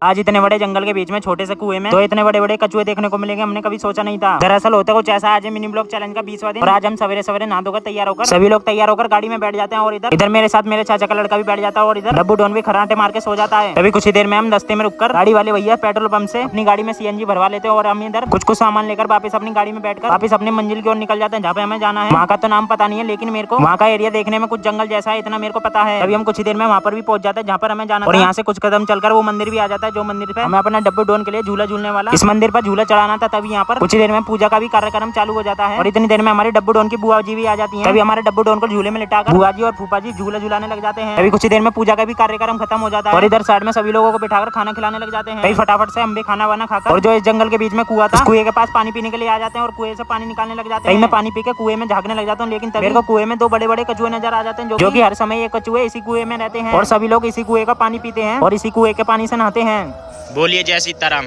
आज इतने बड़े जंगल के बीच में छोटे से कुएं में तो इतने बड़े बड़े कछुए देखने को मिलेंगे, हमने कभी सोचा नहीं था। दरअसल होता कुछ ऐसा, आज मिनी ब्लॉग चैलेंज का 20वां दिन और आज हम सवेरे सवेरे नहा धोकर तैयार होकर सभी लोग तैयार होकर गाड़ी में बैठ जाते हैं और इधर मेरे साथ मेरे चाचा का लड़का भी बैठ जाता है और इधर डब्बू डॉन भी खराटे मार के सो जाता है। तभी कुछ ही देर में हम रास्ते में रुककर गाड़ी वाले भैया पेट्रोल पंप से अपनी गाड़ी में सीएनजी भरवा लेते हैं और हम इधर कुछ सामान लेकर वापस अपनी गाड़ी में बैठकर वापस अपनी मंजिल की ओर निकल जाते हैं जहाँ पे हमें जाना है। वहाँ का तो नाम पता नहीं है, लेकिन मेरे को वहाँ का एरिया देखने में कुछ जंगल जैसा है, इतना मेरे को पता है। तभी हम कुछ ही देर में वहाँ पर भी पहुंच जाते हैं जहाँ पर हमें जाना है और यहाँ से कुछ कदम चलकर वो मंदिर भी आ जाता है, जो मंदिर पे हमें अपना डब्बू डॉन के लिए झूला झूलने वाला इस मंदिर पर झूला चढ़ाना था। तभी यहाँ पर कुछ देर में पूजा का भी कार्यक्रम चालू हो जाता है और इतनी देर में हमारी डब्बू डॉन की बुआ जी भी आ जाती है। तभी हमारे डब्बू डॉन को झूले में लिटाकर बुआ जी और फूफा जी झूला झूलाने लग जाते हैं। तभी कुछ देर में पूजा का भी कार्यक्रम खत्म हो जाता है और इधर साइड में सभी लोगों को बिठाकर खाना खिलाने लग जाते हैं। तभी फटाफट से हम भी खाना वाना खाकर और जो इस जंगल के बीच में कुआं था, कुएं के पास पानी पीने के लिए आ जाते हैं और कुएं से पानी निकालने लग जाते हैं। मैं पानी पी के कुएं में झाँकने लग जाता हूँ, लेकिन मेरे को कुएं में दो बड़े बड़े कछुए नजर आ जाते हैं, जो कि हर समय ये कछुए इसी कुएं में रहते हैं और सभी लोग इसी कुएं का पानी पीते हैं और इसी कुएं के पानी से नहाते हैं। बोलिए जय सीताराम।